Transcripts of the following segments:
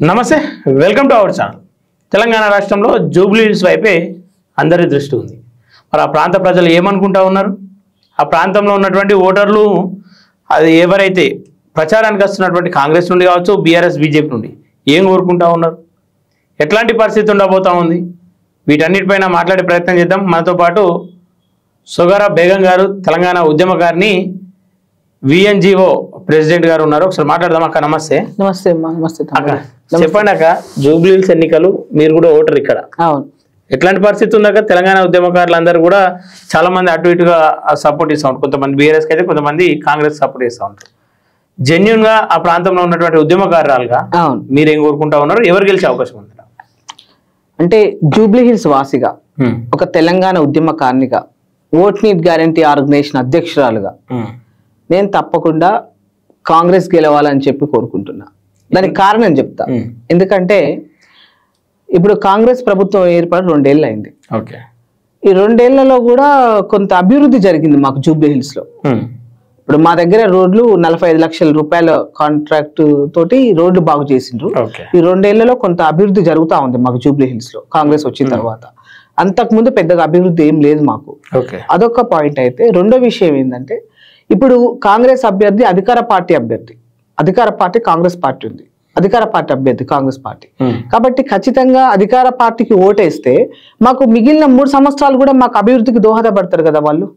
నమస్తే, welcome to our channel. Telangana రాష్ట్రంలో Jubilee hills వైపే అందరి దృష్టి ఉంది. మరి ఆ ప్రాంత ప్రజలు ఏమనుకుంటా ఉన్నారు? ఆ ప్రాంతంలో ఉన్నటువంటి ఓటర్లు అది ఎవరైతే ప్రచారానికి వస్తున్నటువంటి కాంగ్రెస్ నుండి కావచ్చు, బీఆర్ఎస్ బీజేపీ నుండి ఏం కోరుకుంటా ఉన్నారు? ఎట్లాంటి పరిస్థితి ఉండబోతా ఉంది? వీటన్నిటిపైన మాట్లాడే ప్రయత్నం చేద్దాం. మనతో పాటు సుగారా బేగం గారు, తెలంగాణ ఉద్యమకారిని, విఎన్జిఓ ప్రెసిడెంట్ గారు ఉన్నారు. ఒకసారి మాట్లాడదాం. అక్క నమస్తే. నమస్తే అమ్మా. నమస్తే అక్క, చెప్పండి అక్క, జూబ్లీ హిల్స్ ఎన్నికలు, మీరు కూడా ఓటర్ ఇక్కడ, అవును, ఎట్లాంటి పరిస్థితి ఉందాక? తెలంగాణ ఉద్యమకారులు అందరూ కూడా చాలా మంది అటు ఇటుగా సపోర్ట్ ఇస్తూ ఉంటారు. కొంతమంది బీఆర్ఎస్కి అయితే, కొంతమంది కాంగ్రెస్ సపోర్ట్ చేస్తూ ఉంటారు. జెన్యున్ గా ఆ ప్రాంతంలో ఉన్నటువంటి ఉద్యమకారులుగా మీరేం కోరుకుంటా ఉన్నారు? ఎవరు గెలిచే అవకాశం ఉంది? అంటే జూబ్లీ హిల్స్ వాసిగా, ఒక తెలంగాణ ఉద్యమకారినిగా, ఓట్ నీట్ గ్యారంటీ ఆర్గనైజేషన్ అధ్యక్షురాలుగా నేను తప్పకుండా కాంగ్రెస్ గెలవాలని చెప్పి కోరుకుంటున్నా. దానికి కారణం చెప్తా. ఎందుకంటే ఇప్పుడు కాంగ్రెస్ ప్రభుత్వం ఏర్పడి 2 ఏళ్ళు అయింది. ఈ 2 ఏళ్లలో కూడా కొంత అభివృద్ధి జరిగింది మాకు జూబ్లీ హిల్స్ లో. ఇప్పుడు మా దగ్గర రోడ్లు 45 లక్షల రూపాయల కాంట్రాక్ట్ తోటి రోడ్లు బాగు చేసిండ్రు. ఈ 2 ఏళ్లలో కొంత అభివృద్ధి జరుగుతా ఉంది మాకు జూబ్లీ హిల్స్ లో కాంగ్రెస్ వచ్చిన తర్వాత. అంతకుముందు పెద్దగా అభివృద్ధి ఏం లేదు మాకు. అదొక పాయింట్. అయితే రెండో విషయం ఏంటంటే, ఇప్పుడు కాంగ్రెస్ అభ్యర్థి అధికార పార్టీ అభ్యర్థి, అధికార పార్టీ కాంగ్రెస్ పార్టీ ఉంది, అధికార పార్టీ అభ్యర్థి కాంగ్రెస్ పార్టీ. కాబట్టి ఖచ్చితంగా అధికార పార్టీకి ఓటేస్తే మాకు మిగిలిన 3 సంవత్సరాలు కూడా మాకు అభివృద్ధికి దోహదపడతారు కదా వాళ్ళు,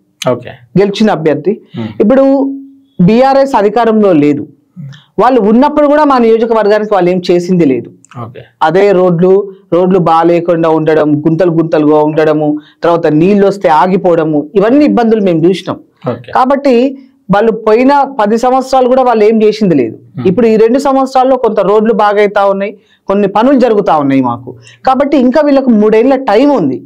గెలిచిన అభ్యర్థి. ఇప్పుడు బీఆర్ఎస్ అధికారంలో లేదు, వాళ్ళు ఉన్నప్పుడు కూడా మా నియోజకవర్గానికి వాళ్ళు ఏం చేసింది లేదు. అదే రోడ్లు బాగాలేకుండా ఉండడం, గుంతలుగా ఉండడము, తర్వాత నీళ్ళు వస్తే ఆగిపోవడము, ఇవన్నీ ఇబ్బందులు మేము చూసినాం. కాబట్టి వాళ్ళు పోయిన 10 సంవత్సరాలు కూడా వాళ్ళు ఏం చేసింది లేదు. ఇప్పుడు ఈ 2 సంవత్సరాల్లో కొంత రోడ్లు బాగైతా ఉన్నాయి, కొన్ని పనులు జరుగుతా ఉన్నాయి మాకు. కాబట్టి ఇంకా వీళ్ళకు 3 ఏళ్ల టైం ఉంది.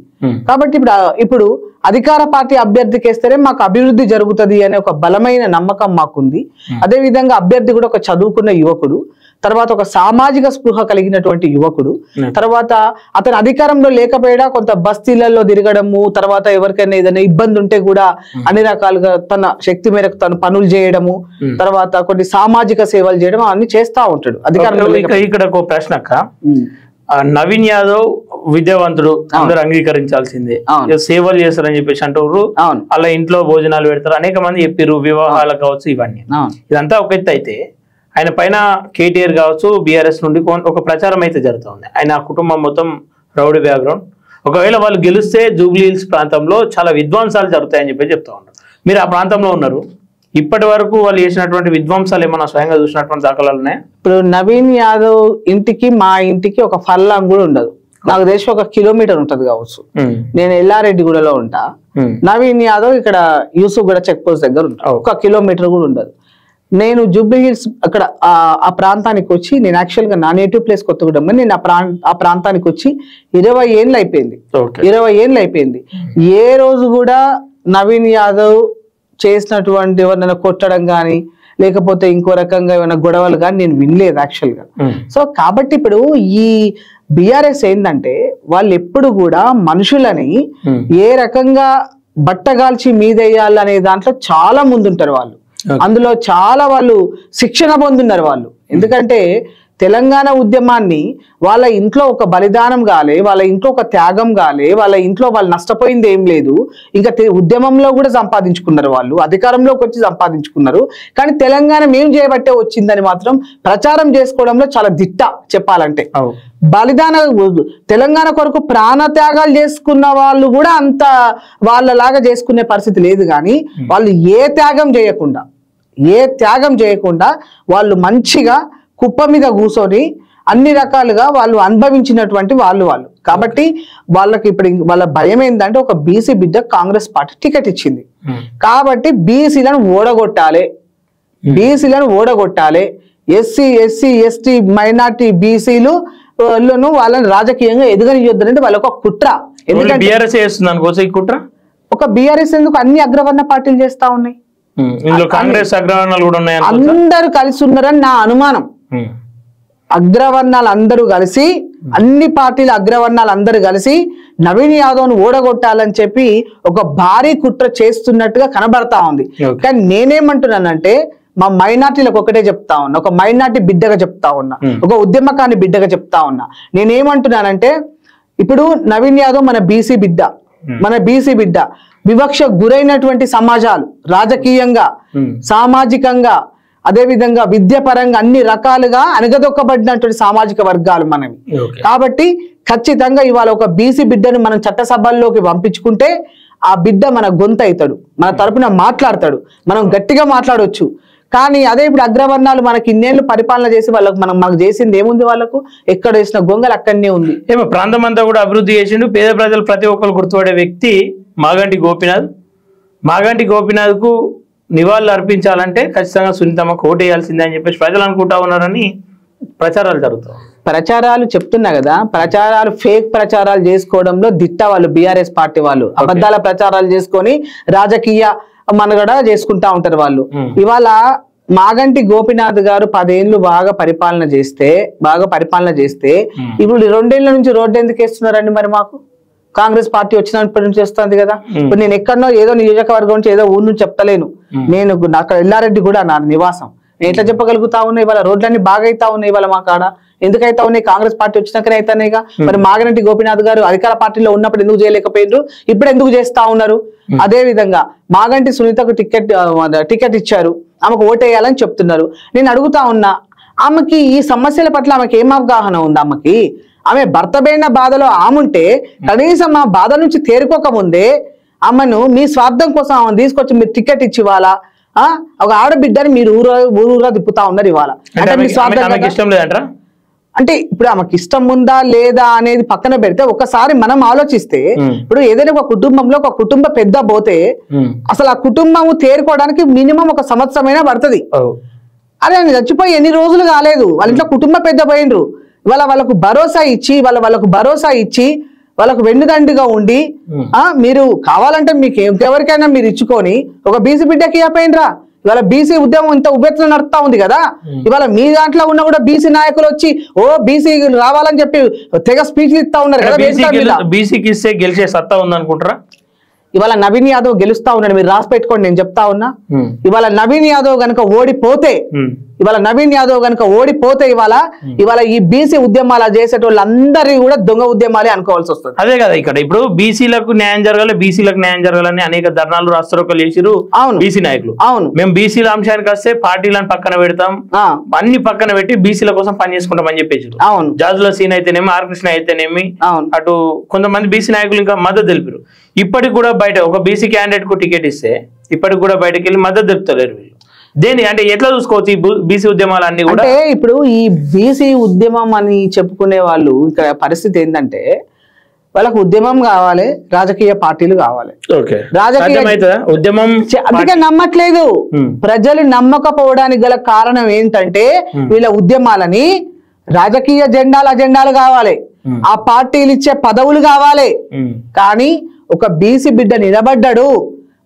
కాబట్టి ఇప్పుడు అధికార పార్టీ అభ్యర్థికి వేస్తేనే మాకు అభివృద్ధి జరుగుతుంది అనే ఒక బలమైన నమ్మకం మాకుంది. అదే విధంగా అభ్యర్థి కూడా ఒక చదువుకున్న యువకుడు, తర్వాత ఒక సామాజిక స్పృహ కలిగినటువంటి యువకుడు, తర్వాత అతను అధికారంలో లేకపోయినా కొంత బస్తీలలో తిరగడము, తర్వాత ఎవరికైనా ఏదైనా ఇబ్బంది ఉంటే కూడా అన్ని రకాలుగా తన శక్తి మేరకు తను పనులు చేయడము, తర్వాత కొన్ని సామాజిక సేవలు చేయడం అన్ని చేస్తా ఉంటాడు అధికారంలో. ఇక్కడ ఒక ప్రశ్న అక్క, నవీన్ యాదవ్ విద్యావంతుడు, అందరూ అంగీకరించాల్సిందే, సేవలు చేస్తారని చెప్పేసి అంటారు. అలా ఇంట్లో భోజనాలు పెడతారు, అనేక మంది చెప్పారు, వివాహాలకు కావచ్చు, ఇవన్నీ. ఇదంతా ఒక ఎత్తు అయితే, ఆయన పైన కేటీఆర్ కావచ్చు, బీఆర్ఎస్ నుండి ఒక ప్రచారం అయితే జరుగుతుంది. ఆయన కుటుంబం మొత్తం రౌడీ బ్యాక్గ్రౌండ్, ఒకవేళ వాళ్ళు గెలిస్తే జూబ్లీ హిల్స్ ప్రాంతంలో చాలా విధ్వంసాలు జరుగుతాయని చెప్పి చెప్తా ఉంటారు. మీరు ఆ ప్రాంతంలో ఉన్నారు, ఇప్పటి వరకు వాళ్ళు చేసినటువంటి విధ్వంసాలు ఏమన్నా స్వయంగా చూసినటువంటి దాఖలాలు ఉన్నాయి? ఇప్పుడు నవీన్ యాదవ్ ఇంటికి మా ఇంటికి ఒక ఫర్లాంగ్ కూడా ఉండదు, నాకు తెలిసి 1 కిలోమీటర్ ఉంటది కావచ్చు. నేను ఎల్లారెడ్డిగూడలో ఉంటా, నవీన్ యాదవ్ ఇక్కడ యూసుఫ్గూడ చెక్ పోస్ట్ దగ్గర ఉంటా, 1 కిలోమీటర్ కూడా ఉండదు. నేను జూబ్లీ హిల్స్ అక్కడ ఆ ప్రాంతానికి వచ్చి, నేను యాక్చువల్ గా నా నేటివ్ ప్లేస్ కొత్తగూడెం, నేను ఆ ప్రాంతానికి వచ్చి 20 ఏళ్ళు అయిపోయింది. 20 ఏళ్ళు అయిపోయింది. ఏ రోజు కూడా నవీన్ యాదవ్ చేసినటువంటి ఎవరినైనా కొట్టడం కానీ, లేకపోతే ఇంకో రకంగా ఏమైనా గొడవలు కానీ నేను వినలేదు యాక్చువల్ గా. సో కాబట్టి ఇప్పుడు ఈ బీఆర్ఎస్ ఏంటంటే, వాళ్ళు ఎప్పుడు కూడా మనుషులని ఏ రకంగా బట్టగాల్చి మీదేయాలనే దాంట్లో చాలా ముందుంటారు వాళ్ళు. అందులో చాలా వాళ్ళు శిక్షణ పొందున్నారు వాళ్ళు. ఎందుకంటే తెలంగాణ ఉద్యమాన్ని వాళ్ళ ఇంట్లో ఒక బలిదానం కాలే, వాళ్ళ ఇంట్లో ఒక త్యాగం కాలే, వాళ్ళ ఇంట్లో వాళ్ళు నష్టపోయింది ఏం లేదు. ఇంకా ఉద్యమంలో కూడా సంపాదించుకున్నారు వాళ్ళు, అధికారంలోకి వచ్చి సంపాదించుకున్నారు. కానీ తెలంగాణ మేం చేయబట్టే వచ్చిందని మాత్రం ప్రచారం చేసుకోవడంలో చాలా దిట్ట చెప్పాలంటే. బలిదాన తెలంగాణ కొరకు ప్రాణ త్యాగాలు చేసుకున్న వాళ్ళు కూడా అంత వాళ్ళలాగా చేసుకునే పరిస్థితి లేదు. కానీ వాళ్ళు ఏ త్యాగం చేయకుండా వాళ్ళు మంచిగా కుప్ప మీద కూర్చొని అన్ని రకాలుగా వాళ్ళు అనుభవించినటువంటి వాళ్ళు. కాబట్టి వాళ్ళకి ఇప్పుడు వాళ్ళ భయం ఏంటంటే, ఒక బీసీ బిడ్డ కాంగ్రెస్ పార్టీ టికెట్ ఇచ్చింది కాబట్టి బీసీలను ఓడగొట్టాలి, ఎస్సీ ఎస్సీ ఎస్టీ మైనార్టీ బీసీలు వాళ్ళని రాజకీయంగా ఎదగనియొద్దనేది వాళ్ళ ఒక కుట్ర. ఎందుకంటే ఒక బీఆర్ఎస్ ఎందుకు, అన్ని అగ్రవర్ణ పార్టీలు చేస్తా ఉన్నాయి, అందరూ కలిసి ఉన్నారని నా అనుమానం. అగ్రవర్ణాలు అందరూ కలిసి, అన్ని పార్టీల అగ్రవర్ణాలు అందరూ కలిసి నవీన్ యాదవ్ను ఓడగొట్టాలని చెప్పి ఒక భారీ కుట్ర చేస్తున్నట్టుగా కనబడతా ఉంది. కానీ నేనేమంటున్నానంటే, మా మైనార్టీలకు ఒకటే చెప్తా ఉన్నా, ఒక మైనార్టీ బిడ్డగా చెప్తా ఉన్నా, ఒక ఉద్యమకాన్ని బిడ్డగా చెప్తా ఉన్నా. నేనేమంటున్నానంటే ఇప్పుడు నవీన్ యాదవ్ మన బీసీ బిడ్డ, వివక్ష గురైనటువంటి సమాజాలు రాజకీయంగా, సామాజికంగా, అదే విధంగా విద్యాపరంగా అన్ని రకాలుగా అణగదొక్కబడినటువంటి సామాజిక వర్గాలు మనవి. కాబట్టి ఖచ్చితంగా ఇవాళ ఒక బీసీ బిడ్డను మనం చట్టసభల్లోకి పంపించుకుంటే ఆ బిడ్డ మన గొంతు అవుతాడు, మన తరపున మాట్లాడతాడు, మనం గట్టిగా మాట్లాడవచ్చు. కానీ అదే ఇప్పుడు అగ్రవర్ణాలు మనకి ఇన్నేళ్లు పరిపాలన చేసి మనకు చేసింది ఏముంది? వాళ్ళకు ఎక్కడ వేసిన గొంగలు అక్కడనే ఉంది. ఏమో ప్రాంతం అంతా కూడా అభివృద్ధి చేసిండు. పేద ప్రజలు ప్రతి ఒక్కరు గుర్తుపడే వ్యక్తి మాగంటి గోపీనాథ్ కు నివాళులు అర్పించాలంటే ఖచ్చితంగా సునీతమ్మకు ఓటు వేయాల్సిందే అని చెప్పేసి ప్రజలు అనుకుంటా ఉన్నారని ప్రచారాలు జరుగుతాయి. ప్రచారాలు చెప్తున్నా కదా, ప్రచారాలు ఫేక్ ప్రచారాలు చేసుకోవడంలో దిట్ట వాళ్ళు, బీఆర్ఎస్ పార్టీ వాళ్ళు అబద్ధాల ప్రచారాలు చేసుకొని రాజకీయ మనుగడ చేసుకుంటా ఉంటారు వాళ్ళు. ఇవాళ మాగంటి గోపీనాథ్ గారు 10 ఏళ్ళు బాగా పరిపాలన చేస్తే ఇప్పుడు 2 ఏళ్ల నుంచి రోడ్డు ఎందుకు వేస్తున్నారండి? మరి మాకు కాంగ్రెస్ పార్టీ వచ్చినప్పటి నుంచి వస్తుంది కదా. ఇప్పుడు నేను ఎక్కడనో ఏదో నియోజకవర్గం నుంచి ఏదో ఊరు నుంచి చెప్తలేను. నేను అక్కడ ఎల్లారెడ్డి కూడా నా నివాసం. నేను ఎట్లా చెప్పగలుగుతా ఉన్నా? ఇవాళ రోడ్లన్నీ బాగా అవుతా ఉన్నాయి. ఇవాళ మా కాడ ఎందుకైతా ఉన్నాయి? కాంగ్రెస్ పార్టీ వచ్చినాకనే అవుతాయిగా. మరి మాగంటి గోపీనాథ్ గారు అధికార పార్టీలో ఉన్నప్పుడు ఎందుకు చేయలేకపోయినారు? ఇప్పుడు ఎందుకు చేస్తా ఉన్నారు? అదే విధంగా మాగంటి సునీతకు టికెట్ ఇచ్చారు, ఆమెకు ఓటేయాలని చెప్తున్నారు. నేను అడుగుతా ఉన్నా, ఆమెకి ఈ సమస్యల పట్ల ఆమెకి ఏం అవగాహన ఉంది? ఆమె భర్త పోయిన బాధలో ఆముంటే కనీసం ఆ బాధ నుంచి తేరుకోకముందే ఆమెను మీ స్వార్థం కోసం ఆమెను తీసుకొచ్చి మీరు టికెట్ ఇచ్చి ఇవాళ ఒక ఆడబిడ్డని మీరు ఊరూరా తిప్పుతా ఉన్నారు ఇవాళ. అంటే మీ స్వార్థం అంటే ఇప్పుడు ఆమెకి ఇష్టం ఉందా లేదా అనేది పక్కన పెడితే ఒకసారి మనం ఆలోచిస్తే, ఇప్పుడు ఏదైనా ఒక కుటుంబంలో ఒక కుటుంబ పెద్ద పోతే అసలు ఆ కుటుంబం తేరుకోవడానికి మినిమం 1 సంవత్సరమైనా పడుతుంది. అదే ఆయన చచ్చిపోయి ఎన్ని రోజులు కాలేదు, వాళ్ళ ఇంట్లో కుటుంబ పెద్ద పోయినరు. ఇవాళ వాళ్ళకు భరోసా ఇచ్చి వాళ్ళకు వెన్నుదండుగా ఉండి మీరు కావాలంటే మీకు ఎవరికైనా మీరు ఇచ్చుకొని ఒక బీసీ బిడ్డకి ఇవ్వపోయినరా? ఇవాళ బీసీ ఉద్యమం ఇంత ఉబ్బెత్తున నడుస్తా ఉంది కదా. ఇవాళ మీ దాంట్లో ఉన్న కూడా బీసీ నాయకులు వచ్చి బీసీ రావాలని చెప్పి తెగ స్పీచ్లు ఇస్తా ఉన్నారు కదా. బీసీకి ఇస్తే గెలిచే సత్తా ఉందనుకుంటారా? ఇవాళ నవీన్ యాదవ్ గెలుస్తా ఉన్నాడు, మీరు రాసి పెట్టుకోండి. నేను చెప్తా ఉన్నా, ఇవాళ నవీన్ యాదవ్ గనక ఓడిపోతే ఇవాళ ఈ బీసీ ఉద్యమాలు చేసేటోళ్ళందరి కూడా దొంగ ఉద్యమాలే అనుకోవాల్సి వస్తుంది. అదే కదా ఇక్కడ ఇప్పుడు బీసీలకు న్యాయం జరగాలని అనేక ధర్నాలు రాష్ట్రోకలు చేసిరు బీసీ నాయకులు. అవును, మేము బీసీల అంశానికి వస్తే పార్టీలను పక్కన పెడతాం, అన్ని పక్కన పెట్టి బీసీల కోసం పని చేసుకుంటాం అని చెప్పేసి. అవును, జాజుల సీన్ అయితేనేమి, ఆర్ కృష్ణ అయితేనేమి, అటు కొంతమంది బీసీ నాయకులు ఇంకా మద్దతు తెలిపారు. ఇప్పటికి కూడా బయట ఒక బీసీ క్యాండిడేట్ కు టికెట్ ఇస్తే ఇప్పటికి కూడా బయటకు వెళ్ళి మద్దతు తెలుపుతలేరు వీళ్ళు. దేని అంటే ఎట్లా చూసుకోవచ్చు ఈ బీసీ ఉద్యమాలన్నీ కూడా? అంటే ఇప్పుడు ఈ బీసీ ఉద్యమం అని చెప్పుకునే వాళ్ళు ఇక్కడ పరిస్థితి ఏంటంటే, వాళ్ళకు ఉద్యమం కావాలి, రాజకీయ పార్టీలు కావాలి. ఉద్యమం అందుకే నమ్మట్లేదు ప్రజలు. నమ్మకపోవడానికి గల కారణం ఏంటంటే వీళ్ళ ఉద్యమాలని రాజకీయ అజెండాలు కావాలి, ఆ పార్టీలు ఇచ్చే పదవులు కావాలి. కానీ ఒక బీసీ బిడ్డ నిలబడ్డాడు,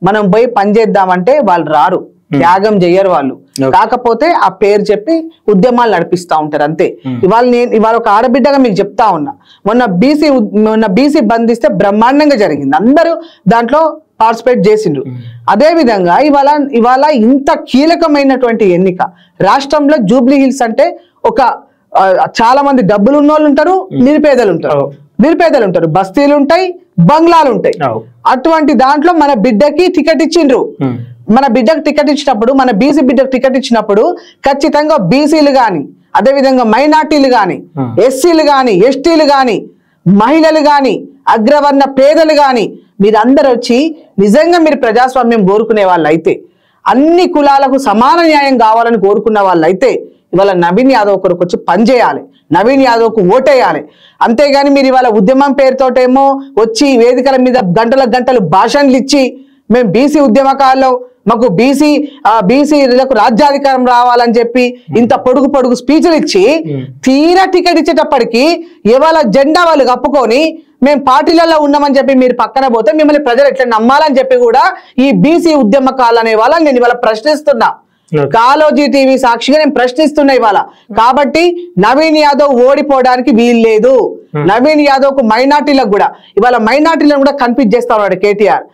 మనం పోయి పనిచేద్దామంటే వాళ్ళు రారు, త్యాగం చెయ్యరు వాళ్ళు. కాకపోతే ఆ పేరు చెప్పి ఉద్యమాలు నడిపిస్తా ఉంటారు అంతే. ఇవాళ ఒక ఆడబిడ్డగా మీకు చెప్తా ఉన్నా, మొన్న బీసీ బంధిస్తే బ్రహ్మాండంగా జరిగింది, అందరూ దాంట్లో పార్టిసిపేట్ చేసిండ్రు. అదే విధంగా ఇవాళ ఇంత కీలకమైనటువంటి ఎన్నిక రాష్ట్రంలో జూబ్లీ హిల్స్ అంటే చాలా మంది డబ్బులు ఉన్న వాళ్ళు ఉంటారు, నిరుపేదలు ఉంటారు, బస్తీలు ఉంటాయి, బంగ్లాలు ఉంటాయి. అటువంటి దాంట్లో మన బిడ్డకి టికెట్ ఇచ్చిండ్రు. మన బిడ్డకు టికెట్ ఇచ్చినప్పుడు, మన బీసీ బిడ్డకు టికెట్ ఇచ్చినప్పుడు ఖచ్చితంగా బీసీలు గాని, అదేవిధంగా మైనార్టీలు గాని, ఎస్సీలు గాని, ఎస్టీలు గాని, మహిళలు గాని, అగ్రవర్ణ పేదలు గాని మీరందరూ వచ్చి నిజంగా మీరు ప్రజాస్వామ్యం కోరుకునే వాళ్ళైతే, అన్ని కులాలకు సమాన న్యాయం కావాలని కోరుకున్న వాళ్ళైతే ఇవాళ నవీన్ యాదవ్ కొరకు వచ్చి పనిచేయాలి, నవీన్ యాదవ్కు ఓటేయాలి. అంతేగాని మీరు ఇవాళ ఉద్యమం పేరుతోటేమో వచ్చి వేదికల మీద గంటలు భాషణలు ఇచ్చి మేము బీసీ ఉద్యమకాల్లో మాకు బీసీలకు రాజ్యాధికారం రావాలని చెప్పి ఇంత పొడుగు స్పీచ్లు ఇచ్చి తీరా టికెట్ ఇచ్చేటప్పటికి ఇవాళ జెండా వాళ్ళు కప్పుకొని మేము పార్టీలలో ఉన్నామని చెప్పి మీరు పక్కన పోతే మిమ్మల్ని ప్రజలు ఎట్లా నమ్మాలని చెప్పి కూడా ఈ బీసీ ఉద్యమకాలు అనే వాళ్ళని నేను ఇవాళ ప్రశ్నిస్తున్నా. కాలోజీ టీవీ సాక్షిగా నేను ప్రశ్నిస్తున్నా ఇవాళ. కాబట్టి నవీన్ యాదవ్ ఓడిపోవడానికి వీలు లేదు. నవీన్ యాదవ్ కు మైనార్టీలకు కూడా ఇవాళ మైనార్టీలను కూడా కన్ఫ్యూజ్ చేస్తా ఉన్నాడు కేటీఆర్.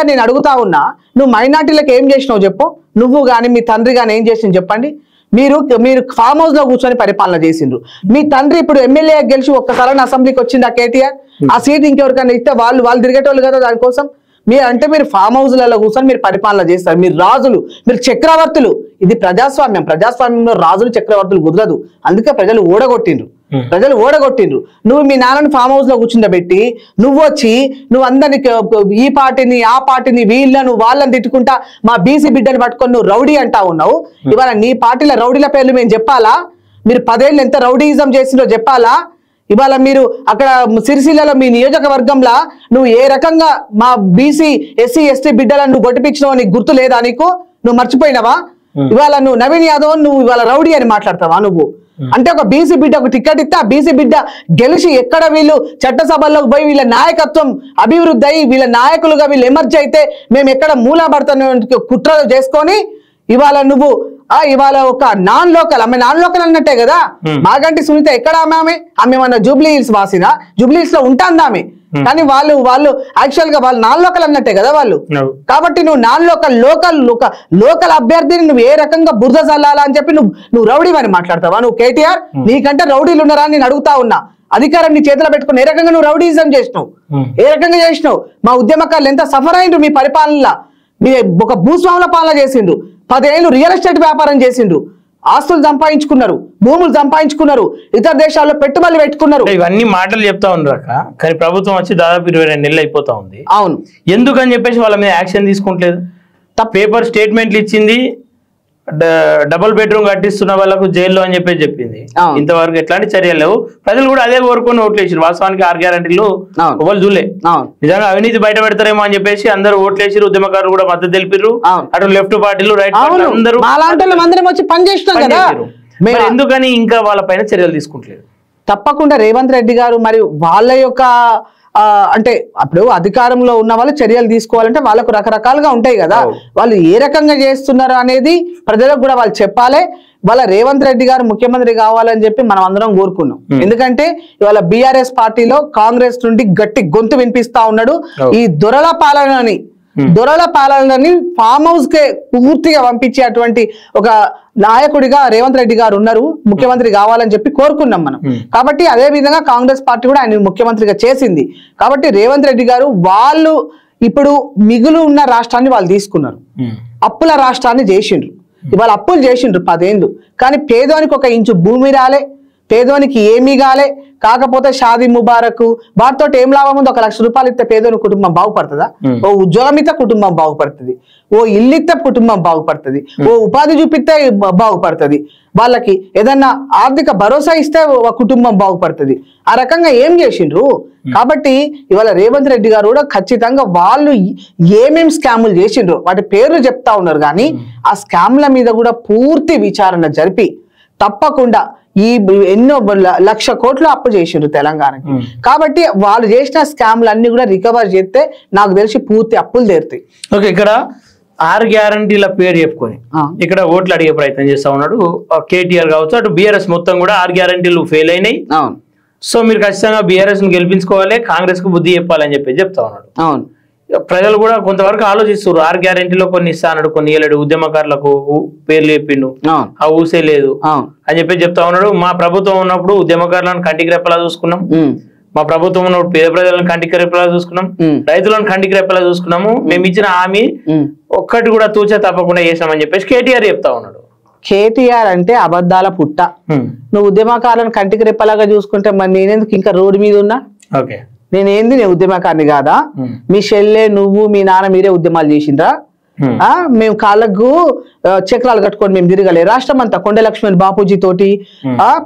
నేను అడుగుతా ఉన్నా, నువ్వు మైనార్టీలకు ఏం చేసినావు చెప్పు? నువ్వు కానీ మీ తండ్రి కానీ ఏం చేసిండు చెప్పండి? మీరు ఫామ్ హౌస్ లో కూర్చొని పరిపాలన చేసిండ్రు. మీ తండ్రి ఇప్పుడు ఎమ్మెల్యే గెలిచి ఒక్కసారి అసెంబ్లీకి వచ్చింది ఆ కేటీఆర్, ఆ సీట్ ఇంకెవరికైనా ఇస్తే వాళ్ళు తిరిగేటోళ్ళు కదా దానికోసం. మీరు ఫామ్ హౌస్లలో కూర్చొని మీరు పరిపాలన చేస్తారు. మీరు రాజులు, మీరు చక్రవర్తులు. ఇది ప్రజాస్వామ్యం. ప్రజాస్వామ్యంలో రాజులు చక్రవర్తులు కుదరదు. అందుకే ప్రజలు ఓడగొట్టిండ్రు. నువ్వు మీ నాన్నని ఫామ్ హౌస్ లో కూర్చుండబెట్టి నువ్వు అందరినీ ఈ పార్టీని ఆ పార్టీని వాళ్ళని తిట్టుకుంటా మా బీసీ బిడ్డని పట్టుకొని నువ్వు రౌడీ అంటా ఉన్నావు. ఇవాళ నీ పార్టీల రౌడీల పేర్లు మేము చెప్పాలా? మీరు 10 ఏళ్ళు ఎంత రౌడీయిజం చేసిందో చెప్పాలా? ఇవాళ మీరు అక్కడ సిరిసిల్లలో మీ నియోజకవర్గంలో నువ్వు ఏ రకంగా మా బీసీ ఎస్సీ ఎస్టీ బిడ్డలను నువ్వు గొట్టిపించినావు నీకు గుర్తు లేదా? నువ్వు మర్చిపోయినావా? ఇవాళ నువ్వు నవీన్ యాదవ్ నువ్వు ఇవాళ రౌడీ అని మాట్లాడతావా? నువ్వు అంటే ఒక బీసీ బిడ్డ ఒక టికెట్ ఇస్తే ఆ బీసీ బిడ్డ గెలిచి ఎక్కడ వీళ్ళు చట్టసభల్లోకి పోయి వీళ్ళ నాయకత్వం అభివృద్ధి అయ్యి వీళ్ళ నాయకులుగా వీళ్ళు ఎమర్జీ అయితే మేము ఎక్కడ మూలపడతాను కుట్రలు చేసుకొని ఇవాళ నువ్వు ఇవాళ ఒక నాన్ లోకల్ అన్నట్టే కదా. మాగంటి సునీత ఎక్కడ ఆమె మన జూబ్లీ హిల్స్ వాసినా? జూబ్లీ హిల్స్ లో ఉంటాందా ఆమె? కానీ వాళ్ళు యాక్చువల్ గా వాళ్ళు నాన్ లోకల్ అన్నట్టే కదా వాళ్ళు. కాబట్టి నువ్వు నాన్ లోకల్ అభ్యర్థిని నువ్వు ఏ రకంగా బురద చల్లాలా అని చెప్పి నువ్వు రౌడీ అని మాట్లాడతావా? నువ్వు కేటీఆర్ నీకంటే రౌడీలు ఉన్నారా అని నేను అడుగుతా ఉన్నా. అధికారం నీ చేతిలో పెట్టుకుని ఏ రకంగా నువ్వు రౌడీజం చేసినావు? ఏ రకంగా చేసినావు? మా ఉద్యమకారులు ఎంత సఫర్ అయిండ్రు మీ పరిపాలనలో. మీ ఒక భూస్వాముల పాలన చేసిండ్రు. 10 ఏళ్ళు రియల్ ఎస్టేట్ వ్యాపారం చేసిండ్రు. ఆస్తులు సంపాదించుకున్నారు, భూములు సంపాదించుకున్నారు, ఇతర దేశాల్లో పెట్టుబడులు పెట్టుకున్నారు. ఇవన్నీ మాటలు చెప్తా ఉన్నారు కానీ ప్రభుత్వం వచ్చి దాదాపు 22 నెలలు అయిపోతా ఉంది. అవును, ఎందుకని చెప్పేసి వాళ్ళ మీద యాక్షన్ తీసుకుంటలేదు? పేపర్ స్టేట్మెంట్లు ఇచ్చింది, డబుల్ బెడ్రూమ్ కట్టిస్తున్న వాళ్ళకు జైల్లో అని చెప్పేసి చెప్పింది. ఇంతవరకు ఎట్లాంటి చర్యలు లేవు. ప్రజలు కూడా అదే కోరుకొని ఓట్లు వేసారు. వాస్తవానికి 6 గ్యారంటీలు ఒకళ్ళు చూలే. నిజంగా అవినీతి బయట పెడతారేమో అని చెప్పేసి అందరూ ఓట్లు వేసారు. ఉద్యమకారులు కూడా మద్దతు తెలిపారు. అటు లెఫ్ట్ పార్టీలు రైట్ పార్టీలు అందరూ వచ్చి పనిచేసినాం కదా. ఎందుకని ఇంకా వాళ్ళ పైన చర్యలు తీసుకుంటలేదు? తప్పకుండా రేవంత్ రెడ్డి గారు మరి వాళ్ళ యొక్క అంటే అప్పుడు అధికారంలో ఉన్న వాళ్ళు చర్యలు తీసుకోవాలంటే వాళ్ళకు రకరకాలుగా ఉంటాయి కదా. వాళ్ళు ఏ రకంగా చేస్తున్నారు అనేది ప్రజలకు కూడా వాళ్ళు చెప్పాలి. వాళ్ళ రేవంత్ రెడ్డి గారు ముఖ్యమంత్రి కావాలని చెప్పి మనం అందరం కోరుకున్నాం. ఎందుకంటే ఇవాళ బీఆర్ఎస్ పార్టీలో కాంగ్రెస్ నుండి గట్టి గొంతు వినిపిస్తా ఉన్నాడు. ఈ దొరల పాలనని ఫామ్ హౌస్ కే పూర్తిగా పంపించేటువంటి ఒక నాయకుడిగా రేవంత్ రెడ్డి గారు ఉన్నారు. ముఖ్యమంత్రి కావాలని చెప్పి కోరుకున్నాం మనం. కాబట్టి అదే విధంగా కాంగ్రెస్ పార్టీ కూడా ఆయన ముఖ్యమంత్రిగా చేసింది. కాబట్టి రేవంత్ రెడ్డి గారు వాళ్ళు ఇప్పుడు మిగులు ఉన్న రాష్ట్రాన్ని వాళ్ళు తీసుకున్నారు, అప్పుల రాష్ట్రాన్ని చేసిండ్రు. ఇవాళ అప్పులు చేసిండ్రు 10 ఏళ్ళు. కానీ పేదోనికి 1 ఇంచు భూమి రాలే, పేదోనికి ఏమీ కాలే. కాకపోతే షాదీ ముబారక్ వాటితో ఏం లాభం ఉంది? 1 లక్ష రూపాయలు ఇస్తే పేదోని కుటుంబం బాగుపడుతుందా? ఓ ఉద్యోగం ఇస్తే కుటుంబం బాగుపడుతుంది, ఓ ఇల్లు ఇస్తే కుటుంబం బాగుపడుతుంది, ఓ ఉపాధి చూపిస్తే బాగుపడుతుంది, వాళ్ళకి ఏదన్నా ఆర్థిక భరోసా ఇస్తే కుటుంబం బాగుపడుతుంది. ఆ రకంగా ఏం చేసిండ్రు? కాబట్టి ఇవాళ రేవంత్ రెడ్డి గారు కూడా ఖచ్చితంగా వాళ్ళు ఏమేం స్కాములు చేసిండ్రు వాటి పేర్లు చెప్తా ఉన్నారు. కానీ ఆ స్కామ్ల మీద కూడా పూర్తి విచారణ జరిపి తప్పకుండా ఈ ఎన్నో 1,00,000 కోట్లు అప్పు చేసిండ్రు తెలంగాణకి. కాబట్టి వాళ్ళు చేసిన స్కామ్లు అన్ని కూడా రికవర్ చేస్తే నాకు తెలిసి పూర్తి అప్పులు తీరుతాయి. ఓకే, ఇక్కడ 6 గ్యారంటీల పేరు చెప్పుకొని ఇక్కడ ఓట్లు అడిగే ప్రయత్నం చేస్తా ఉన్నాడు కేటీఆర్ కావచ్చు, అటు బీఆర్ఎస్ మొత్తం కూడా 6 గ్యారంటీలు ఫెయిల్ అయినాయి. సో మీరు ఖచ్చితంగా బీఆర్ఎస్ ను గెలిపించుకోవాలి, కాంగ్రెస్ కు బుద్ధి చెప్పాలని చెప్పి చెప్తా ఉన్నాడు. అవును, ప్రజలు కూడా కొంతవరకు ఆలోచిస్తారు. 6 గ్యారెంటీలో కొన్ని ఇస్తా అన్నాడు, కొన్ని ఇవ్వలేడు. ఉద్యమకారులకు పేర్లు చెప్పిండు, ఆ ఊసే లేదు అని చెప్పి చెప్తా ఉన్నాడు. మా ప్రభుత్వం ఉన్నప్పుడు ఉద్యమకారులను కంటికి రెప్పలా చూసుకున్నాం, మా ప్రభుత్వం ఉన్నప్పుడు పేద ప్రజలను కంటికి రెప్పలా చూసుకున్నాం, రైతులను కంటికి రెప్పలా చూసుకున్నాము. మేము ఇచ్చిన హామీ ఒక్కటి కూడా తూచా తప్పకుండా చేసామని చెప్పేసి కేటీఆర్ చెప్తా ఉన్నాడు. కేటీఆర్ అంటే అబద్ధాల పుట్ట. నువ్వు ఉద్యమకారులను కంటికి రెప్పలాగా చూసుకుంటే మరి నేనెందుకు ఇంకా రోడ్డు మీద ఉన్నా? ఓకే, నేనేంది నేను ఉద్యమకారిని కాదా? మీ చెల్లె నువ్వు మీ నాన్న మీరే ఉద్యమాలు చేసిండ్రా? మేము కాళ్ళకు చక్రాలు కట్టుకొని మేము తిరగలే. రాష్ట్రం అంతా కొండ లక్ష్మణ్ బాపూజీ తోటి,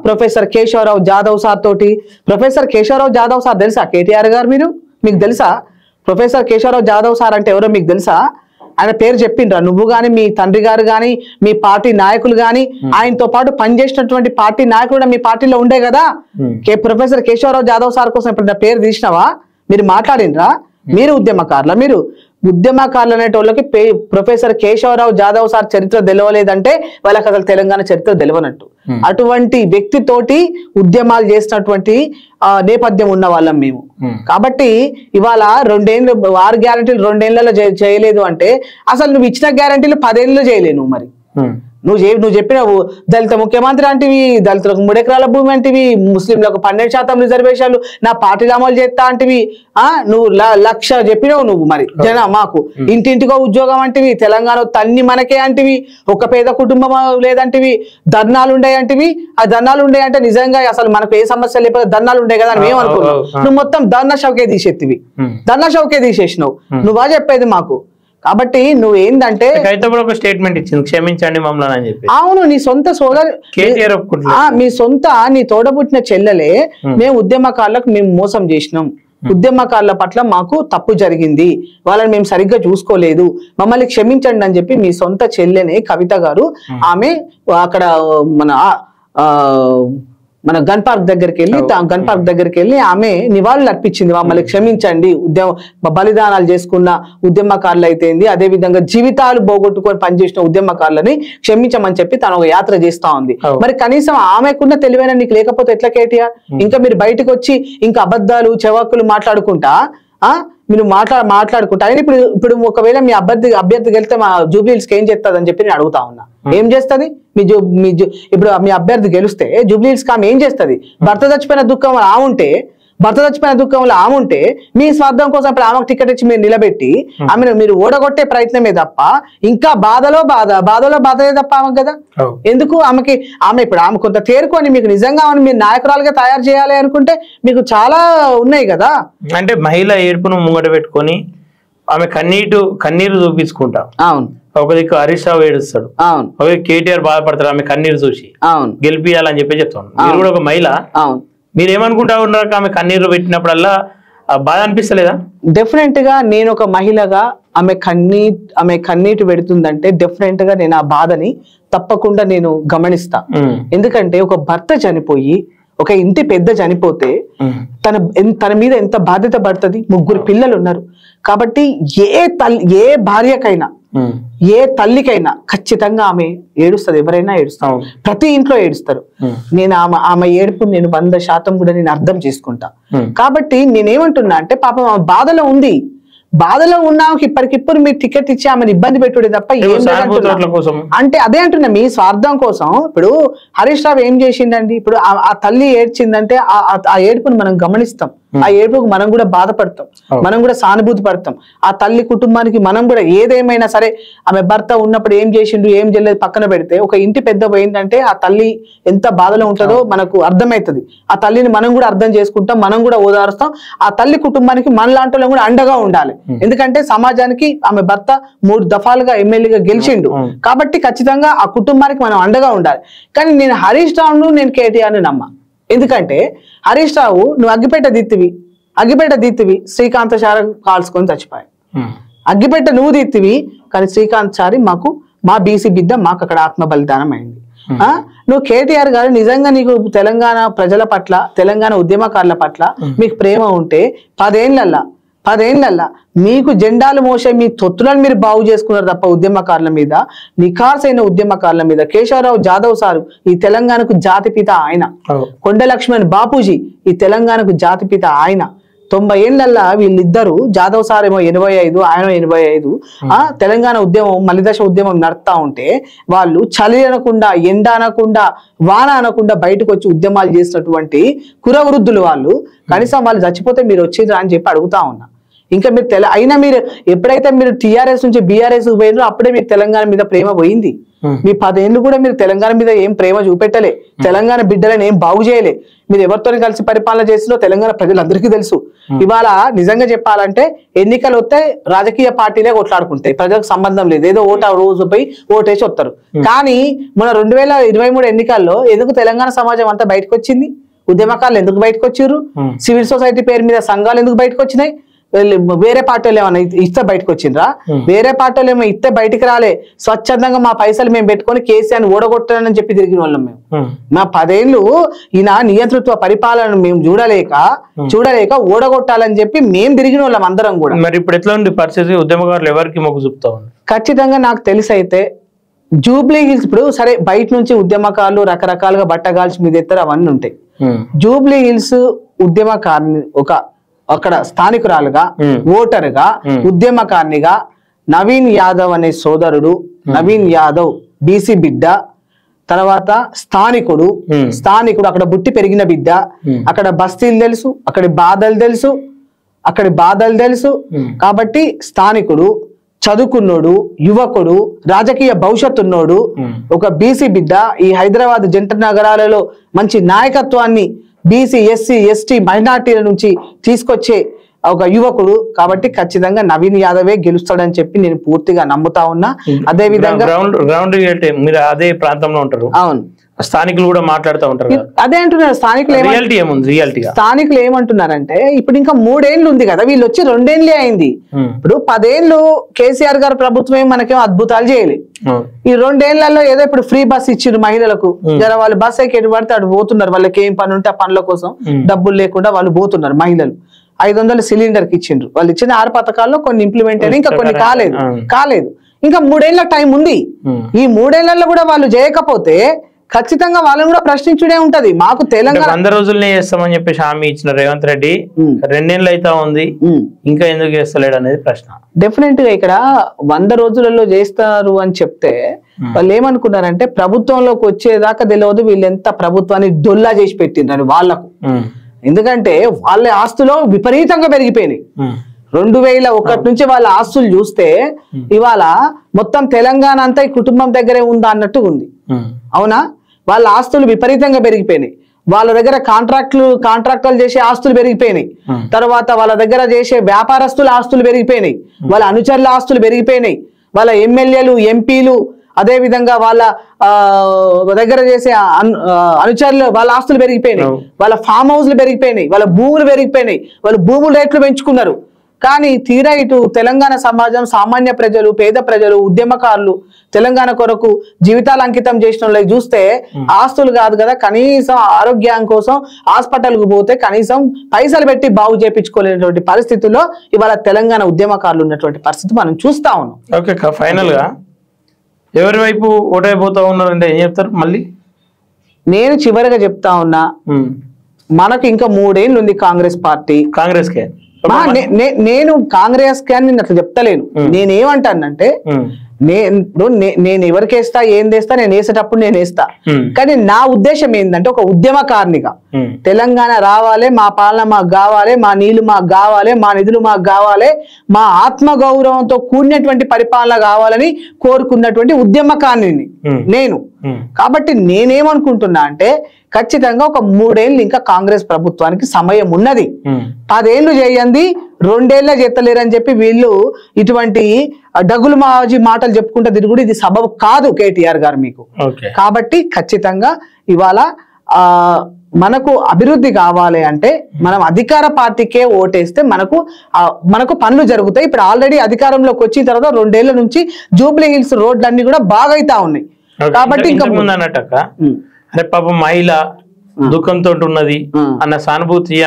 ప్రొఫెసర్ కేశవరావు జాదవ్ సార్ తోటి. ప్రొఫెసర్ కేశవరావు జాదవ్ సార్ తెలుసా కేటీఆర్ గారు? మీకు తెలుసా ప్రొఫెసర్ కేశవరావు జాదవ్ సార్ అంటే ఎవరో మీకు తెలుసా? ఆయన పేరు చెప్పిండ్రా? నువ్వు గాని మీ తండ్రి గారు గాని మీ పార్టీ నాయకులు గాని ఆయనతో పాటు పనిచేసినటువంటి పార్టీ నాయకులు మీ పార్టీలో ఉండే కదా. ప్రొఫెసర్ కేశవరావు జాదవ్ సార్ కోసం ఇప్పుడు పేరు తీసినావా? మీరు మాట్లాడిండ్రా? మీరు ఉద్యమకారుల మీరు ఉద్యమకారులు అనేటోళ్ళకి ప్రొఫెసర్ కేశవరావు జాదవ్ సార్ చరిత్ర తెలియలేదంటే వాళ్ళకి అసలు తెలంగాణ చరిత్ర తెలియనట్టు. అటువంటి వ్యక్తితోటి ఉద్యమాలు చేసినటువంటి నేపథ్యం ఉన్న వాళ్ళం మేము. కాబట్టి ఇవాళ 2 ఏళ్ళు 6 గ్యారంటీలు 2 ఏళ్లలో చేయలేదు అంటే అసలు నువ్వు ఇచ్చిన గ్యారంటీలు 10 ఏళ్ళలో చేయలేవు. మరి నువ్వు చెప్పినావు దళిత ముఖ్యమంత్రి అంటివి, దళితులకు 3 ఎకరాల భూమి అంటివి, ముస్లింలకు 12% రిజర్వేషన్లు నా పార్టీలో అమలు చేస్తా అంటివి. నువ్వు 1,00,000 చెప్పినావు నువ్వు. మరి మాకు ఇంటింటికో ఉద్యోగం అంటివి, తెలంగాణ తన్ని మనకే అంటివి, ఒక పేద కుటుంబం లేదంటివి, ధర్నాలు ఉండే అంటివి. ఆ ధర్నాలు ఉండే అంటే నిజంగా అసలు మనకు ఏ సమస్య లేకపోతే ధర్నాలు ఉండే కదా అని మేము అనుకున్నాం. నువ్వు మొత్తం ధర్నా షౌకే తీసేత్తివి, ధర్నా షౌకే తీసేసినావు. నువ్వా చెప్పేది మాకు. కాబట్టి నువ్వు ఏంటంటే ఒక స్టేట్మెంట్ ఇచ్చింది, క్షమించండి మమ్మల్ని అని చెప్పి. అవును, నీ సొంత సోదరు మీ సొంత నీ తోడబుట్టిన చెల్లెలే మేము ఉద్యమకారులకు మేము మోసం చేసినాం, ఉద్యమకారుల పట్ల మాకు తప్పు జరిగింది, వాళ్ళని మేము సరిగ్గా చూసుకోలేదు, మమ్మల్ని క్షమించండి అని చెప్పి మీ సొంత చెల్లెనే కవిత గారు ఆమె అక్కడ మన గన్ పార్క్ దగ్గరికి వెళ్ళి ఆమె నివాళులు అర్పించింది. మమ్మల్ని క్షమించండి, బలిదానాలు చేసుకున్న ఉద్యమకారులు అయితే అదే విధంగా జీవితాలు పోగొట్టుకొని పనిచేసిన ఉద్యమకారులని క్షమించమని చెప్పి తను ఒక యాత్ర చేస్తా ఉంది. మరి కనీసం ఆమెకున్న తెలివైన నీకు లేకపోతే ఎట్లా కేటీఆర్? ఇంకా మీరు బయటకు వచ్చి ఇంకా అబద్ధాలు చెవాకులు మాట్లాడుకుంటా మీరు మాట్లాడుకుంటా ఇప్పుడు ఒకవేళ మీ అభ్యర్థి వెళ్తే మా జూబ్లీహిల్స్కి ఏం చేస్తుంది అని చెప్పి నేను అడుగుతా ఉన్నా. ఏం చేస్తుంది ఇప్పుడు మీ అభ్యర్థి గెలిస్తే జూబ్లీహిల్స్కి ఆమె ఏం చేస్తుంది? భర్త చచ్చిపోయిన దుఃఖంలో ఆమె ఉంటే మీ స్వార్థం కోసం ఇప్పుడు ఆమెకు టికెట్ ఇచ్చి మీరు నిలబెట్టి ఆమెను మీరు ఓడగొట్టే ప్రయత్నమే తప్ప ఇంకా బాధలో బాధలే తప్ప ఆమెకు కదా. ఎందుకు ఆమె ఇప్పుడు ఆమె కొంత తేరుకొని మీకు నిజంగా మీరు నాయకురాలుగా తయారు చేయాలి అనుకుంటే మీకు చాలా ఉన్నాయి కదా. అంటే మహిళ ఏడుపును ముంగట పెట్టుకొని ఆమె కన్నీరు చూపించుకుంటా. అవును, ఒక దిక్కు హరీష్ రావు ఏడుస్తాడు, అవును, ఒక కేటీఆర్ బాధపడతాడు ఆమె కన్నీరు చూసి, అవును, గెలిపియాలని చెప్పి చెప్తాను. మీరు కూడా ఒక మహిళ, అవును, మీరేమనుకుంటా ఉన్నారు ఆమె కన్నీరు పెట్టినప్పుడల్లా బాధ అనిపిస్తలేదా? డెఫినెట్ గా నేను ఒక మహిళగా ఆమె కన్నీటి పెడుతుందంటే డెఫినెట్ గా నేను ఆ బాధని తప్పకుండా నేను గమనిస్తా. ఎందుకంటే ఒక భర్త చనిపోయి ఒక ఇంటి పెద్ద చనిపోతే తన మీద ఎంత బాధ్యత పడుతుంది. 3 పిల్లలు ఉన్నారు కాబట్టి ఏ భార్యకైనా ఏ తల్లికైనా ఖచ్చితంగా ఆమె ఏడుస్తుంది. ఎవరైనా ఏడుస్తారు, ప్రతి ఇంట్లో ఏడుస్తారు. నేను ఆమె ఏడుపు నేను 100% కూడా నేను అర్థం చేసుకుంటా. కాబట్టి నేనేమంటున్నా అంటే పాపం ఆమె బాధలో ఉన్నా ఇప్పటికిప్పుడు మీరు టికెట్ ఇచ్చి ఆమెను ఇబ్బంది పెట్టుడే తప్ప అంటే అదే అంటున్నా మీ స్వార్థం కోసం. ఇప్పుడు హరీష్ రావు ఏం చేసిండండి? ఇప్పుడు ఆ తల్లి ఏడ్చిందంటే ఆ ఏడుపుని మనం గమనిస్తాం, ఆ ఏడుపుకు మనం కూడా బాధపడతాం, మనం కూడా సానుభూతి పడతాం. ఆ తల్లి కుటుంబానికి మనం కూడా ఏదేమైనా సరే ఆమె భర్త ఉన్నప్పుడు ఏం చేసిండు ఏం చేయలేదు పక్కన పెడితే ఒక ఇంటి పెద్ద పోయిందంటే ఆ తల్లి ఎంత బాధలో ఉంటుందో మనకు అర్థమవుతుంది. ఆ తల్లిని మనం కూడా అర్థం చేసుకుంటాం, మనం కూడా ఓదారుస్తాం. ఆ తల్లి కుటుంబానికి మనలాంటి వాళ్ళం కూడా అండగా ఉండాలి. ఎందుకంటే సమాజానికి ఆమె భర్త 3 దఫాలుగా ఎమ్మెల్యేగా గెలిచిండు కాబట్టి ఖచ్చితంగా ఆ కుటుంబానికి మనం అండగా ఉండాలి. కానీ నేను హరీష్ రావును నేను కేటీఆర్ని నమ్మా. ఎందుకంటే హరీష్ రావు నువ్వు అగ్గిపేట దీత్తివి శ్రీకాంత్ చారి కాల్చుకొని చచ్చిపోయాయి. అగ్గిపేట నువ్వు దీత్తివి కానీ శ్రీకాంత్ చారి మా బీసీ బిడ్డ మాకు అక్కడ ఆత్మ బలిదానం అయింది. నువ్వు కేటీఆర్ గారు నిజంగా నీకు తెలంగాణ ప్రజల పట్ల తెలంగాణ ఉద్యమకారుల పట్ల మీకు ప్రేమ ఉంటే 10 ఏళ్ళల్లా మీకు జెండాలు మోసే మీ తొత్తులను మీరు బాగు చేసుకున్నారు తప్ప ఉద్యమకారుల మీద, నిఖార్సైన ఉద్యమకారుల మీద. కేశవరావు జాదవ్ సారు ఈ తెలంగాణకు జాతిపిత ఆయన, కొండ లక్ష్మణ్ బాపూజీ ఈ తెలంగాణకు జాతిపిత ఆయన. 90 ఏళ్ళల్లా వీళ్ళిద్దరు జాదవ్ సార్ ఏమో 85 ఆయన 85 తెలంగాణ ఉద్యమం మలిదశ ఉద్యమం నడుస్తా ఉంటే వాళ్ళు చలి అనకుండా ఎండ అనకుండా వాన అనకుండా బయటకు వచ్చి ఉద్యమాలు చేసినటువంటి కురవృద్ధులు వాళ్ళు. కనీసం వాళ్ళు చచ్చిపోతే మీరు వచ్చిండ్రా అని చెప్పి అడుగుతా ఉన్నా. ఇంకా మీరు అయినా మీరు ఎప్పుడైతే మీరు టీఆర్ఎస్ నుంచి బీఆర్ఎస్ పోయినారో అప్పుడే మీకు తెలంగాణ మీద ప్రేమ పోయింది. మీ 10 ఏళ్ళు కూడా మీరు తెలంగాణ మీద ఏం ప్రేమ చూపెట్టలే, తెలంగాణ బిడ్డలను ఏం బాగు చేయలే. మీరు ఎవరితో కలిసి పరిపాలన చేసినో తెలంగాణ ప్రజలందరికీ తెలుసు. ఇవాళ నిజంగా చెప్పాలంటే ఎన్నికలు వస్తే రాజకీయ పార్టీలే కొట్లాడుకుంటాయి, ప్రజలకు సంబంధం లేదు. ఏదో రోజు పోయి ఓటేసి వస్తారు. కానీ మన 2023 ఎన్నికల్లో ఎందుకు తెలంగాణ సమాజం అంతా బయటకు వచ్చింది? ఉద్యమకారులు ఎందుకు బయటకు వచ్చారు? సివిల్ సొసైటీ పేరు మీద సంఘాలు ఎందుకు బయటకు వచ్చినాయి? వేరే పార్టీలు ఏమైనా ఇస్తే బయటకు వచ్చిండ్రా? వేరే పార్టీలు ఏమో ఇస్తే బయటికి రాలే. స్వచ్ఛందంగా మా పైసలు మేము పెట్టుకొని కేసీఆర్ ఓడగొట్టానని చెప్పి తిరిగిన వాళ్ళం మేము. మా 10 ఏళ్ళు ఈయన నియంతృత్వ పరిపాలన మేము చూడలేక ఓడగొట్టాలని చెప్పి మేము తిరిగిన వాళ్ళం అందరం కూడా. మరి ఇప్పుడు ఎట్లా ఉంది పరిస్థితి? ఉద్యమకారులు ఎవరికి మొగ్గు చూపుతా ఉన్నారు? ఖచ్చితంగా నాకు తెలిసి అయితే జూబ్లీ హిల్స్ ఇప్పుడు సరే బయట నుంచి ఉద్యమకారులు రకరకాలుగా బట్టగాల్చి మీద ఎత్తారు, అవన్నీ ఉంటాయి. జూబ్లీ హిల్స్ ఉద్యమకారిని అక్కడ స్థానికురాలుగా ఓటరుగా ఉద్యమకారినిగా నవీన్ యాదవ్ అనే సోదరుడు, నవీన్ యాదవ్ బీసీ బిడ్డ, తర్వాత స్థానికుడు అక్కడ బుట్టి పెరిగిన బిడ్డ, అక్కడ బస్తీలు తెలుసు, అక్కడి బాధలు తెలుసు. కాబట్టి స్థానికుడు, చదువుకున్నోడు, యువకుడు, రాజకీయ భవిష్యత్తు ఉన్నోడు, ఒక బీసీ బిడ్డ, ఈ హైదరాబాద్ జంట నగరాలలో మంచి నాయకత్వాన్ని బీసీ ఎస్సీ ఎస్టీ మైనార్టీల నుంచి తీసుకొచ్చే ఒక యువకుడు. కాబట్టి ఖచ్చితంగా నవీన్ యాదవే గెలుస్తాడని చెప్పి నేను పూర్తిగా నమ్ముతా ఉన్నా. అదే విధంగా మీరు అదే ప్రాంతంలో ఉంటారు, అవును, స్థానికులు కూడా మాట్లాడుతూ ఉంటారు. అదే అంటున్నారు స్థానికులు ఏమంటున్నారంటే ఇప్పుడు ఇంకా 3 ఏళ్ళు ఉంది కదా, వీళ్ళు వచ్చి 2 ఏళ్ళే అయింది. ఇప్పుడు 10 ఏళ్ళు కేసీఆర్ గారు ప్రభుత్వం మనకేం అద్భుతాలు చేయలేదు. ఈ 2 ఏళ్లలో ఏదో ఇప్పుడు ఫ్రీ బస్ ఇచ్చిండ్రు మహిళలకు. జర వాళ్ళు బస్ ఎక్కి ఎటు పడితే అటు పోతున్నారు, వాళ్ళకి ఏం పని ఉంటే ఆ పనుల కోసం డబ్బులు లేకుండా వాళ్ళు పోతున్నారు. మహిళలు 500 సిలిండర్ కి ఇచ్చిండ్రు. వాళ్ళు ఇచ్చిన 6 పథకాల్లో కొన్ని ఇంప్లిమెంట్ అయినా, ఇంకా కొన్ని కాలేదు. ఇంకా 3 ఏళ్ల టైం ఉంది. ఈ 3 ఏళ్లలో కూడా వాళ్ళు చేయకపోతే ఖచ్చితంగా వాళ్ళని కూడా ప్రశ్నించుడే ఉంటది. మాకు తెలంగాణ 100 రోజులనే చేస్తామని చెప్పేసి హామీ ఇచ్చిన రేవంత్ రెడ్డి 2 ఏళ్ళు అయితే ఉంది, ఇంకా ఎందుకు చేస్తలేడు అనేది ప్రశ్న. డెఫినెట్ గా ఇక్కడ 100 రోజులలో చేస్తారు అని చెప్తే వాళ్ళు ఏమనుకున్నారంటే ప్రభుత్వంలోకి వచ్చేదాకా తెలియదు వీళ్ళు ఎంత ప్రభుత్వాన్ని డొల్లా చేసి పెట్టిండ్రని వాళ్ళకు. ఎందుకంటే వాళ్ళ ఆస్తులు విపరీతంగా పెరిగిపోయినాయి. 2001 నుంచి వాళ్ళ ఆస్తులు చూస్తే ఇవాళ మొత్తం తెలంగాణ అంతా ఈ కుటుంబం దగ్గరే ఉందా అన్నట్టు ఉంది. అవునా? వాళ్ళ ఆస్తులు విపరీతంగా పెరిగిపోయినాయి. వాళ్ళ దగ్గర కాంట్రాక్టులు చేసే ఆస్తులు పెరిగిపోయినాయి. తర్వాత వాళ్ళ దగ్గర చేసే వ్యాపారస్తుల ఆస్తులు పెరిగిపోయినాయి. వాళ్ళ అనుచరుల ఆస్తులు పెరిగిపోయినాయి. వాళ్ళ ఎమ్మెల్యేలు, ఎంపీలు, అదే విధంగా వాళ్ళ దగ్గర చేసే అనుచరులు వాళ్ళ ఆస్తులు పెరిగిపోయినాయి. వాళ్ళ ఫామ్ హౌస్లు పెరిగిపోయినాయి. వాళ్ళ భూములు పెరిగిపోయినాయి. వాళ్ళు భూముల రేట్లు పెంచుకున్నారు. కానీ తీరా ఇటు తెలంగాణ సమాజం, సామాన్య ప్రజలు, పేద ప్రజలు, ఉద్యమకారులు, తెలంగాణ కొరకు జీవితాలు అంకితం చేసిన వాళ్ళకి చూస్తే ఆస్తులు కాదు కదా, కనీసం ఆరోగ్యం కోసం హాస్పిటల్కు పోతే కనీసం పైసలు పెట్టి బాగు చేయించుకోలేనటువంటి పరిస్థితుల్లో ఇవాళ తెలంగాణ ఉద్యమకారులు ఉన్నటువంటి పరిస్థితి మనం చూస్తా ఉన్నాం. ఓకే, ఫైనల్ గా ఎవరి వైపు ఓటైపోతా ఉన్నారంటే ఏం చెప్తారు? మళ్ళీ నేను చివరిగా చెప్తా ఉన్నా, మనకు ఇంకా 3 ఏళ్ళు ఉంది కాంగ్రెస్ పార్టీ. కాంగ్రెస్కే నేను కాంగ్రెస్ కి అని అట్లా చెప్తలేను. నేనేమంటానంటే నేను ఎవరికి వేస్తా, ఏం వేస్తా, నేను వేసేటప్పుడు నేను వేస్తా. కానీ నా ఉద్దేశం ఏంటంటే ఒక ఉద్యమకారునిగా తెలంగాణ రావాలి, మా పాలన మాకు కావాలి, మా నీళ్లు మాకు కావాలి, మా నిధులు మాకు కావాలి, మా ఆత్మగౌరవంతో కూడినటువంటి పరిపాలన కావాలని కోరుకున్నటువంటి ఉద్యమకారుని నేను. కాబట్టి నేనేమనుకుంటున్నా అంటే ఖచ్చితంగా ఒక 3 ఏళ్ళు ఇంకా కాంగ్రెస్ ప్రభుత్వానికి సమయం ఉన్నది. 10 ఏళ్ళు చేయండి, 2 ఏళ్ళ చేస్తలేరని చెప్పి వీళ్ళు ఇటువంటి డగులు మాజీ మాటలు చెప్పుకుంటే తిరుగుడు ఇది సబబు కాదు కేటీఆర్ గారు మీకు. కాబట్టి ఖచ్చితంగా ఇవాళ మనకు అభివృద్ధి కావాలి అంటే మనం అధికార పార్టీకే ఓటేస్తే మనకు పనులు జరుగుతాయి. ఇప్పుడు ఆల్రెడీ అధికారంలోకి వచ్చిన తర్వాత 2 ఏళ్ల నుంచి జూబ్లీ హిల్స్ రోడ్లన్నీ కూడా బాగైతా ఉన్నాయి. కాబట్టి ఇంకా అరే పాపం మహిళ దుఃఖంతో ఉన్నది అన్న సానుభూతి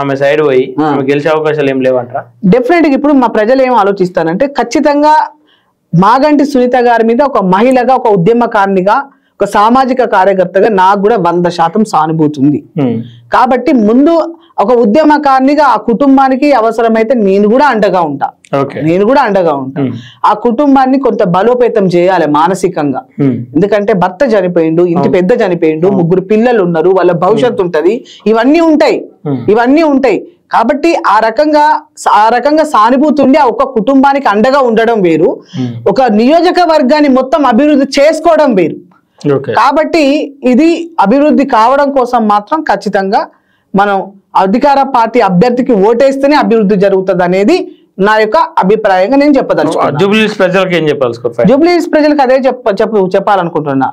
ఆమె సైడ్ పోయి ఆమె గెలిచే అవకాశాలు ఏం లేవంటారా? డెఫినెట్ గా ఇప్పుడు మా ప్రజలు ఏం ఆలోచిస్తారంటే ఖచ్చితంగా మాగంటి సునీత గారి మీద ఒక మహిళగా, ఒక ఉద్యమకారినిగా, ఒక సామాజిక కార్యకర్తగా నాకు కూడా 100% సానుభూతి ఉంది. కాబట్టి ముందు ఒక ఉద్యమకారినిగా ఆ కుటుంబానికి అవసరమైతే నేను కూడా అండగా ఉంటా. ఆ కుటుంబాన్ని కొంత బలోపేతం చేయాలి మానసికంగా. ఎందుకంటే భర్త చనిపోయిండు, ఇంటి పెద్ద చనిపోయిండు, 3 పిల్లలు ఉన్నారు, వాళ్ళ భవిష్యత్తు ఉంటది, ఇవన్నీ ఉంటాయి. కాబట్టి ఆ రకంగా సానుభూతి ఉండి ఆ ఒక్క కుటుంబానికి అండగా ఉండడం వేరు, ఒక నియోజకవర్గాన్ని మొత్తం అభివృద్ధి చేసుకోవడం వేరు. కాబట్టి ఇది అభివృద్ధి కావడం కోసం మాత్రం ఖచ్చితంగా మనం అధికార పార్టీ అభ్యర్థికి ఓటేస్తేనే అభివృద్ధి జరుగుతుంది అనేది నా యొక్క అభిప్రాయంగా నేను చెప్పదలుచుకున్నాను. జూబ్లీ హిల్స్ ప్రజలకు ఏం చెప్పాలి? జూబ్లీ హిల్స్ ప్రజలకు అదే చెప్పాలనుకుంటున్నా.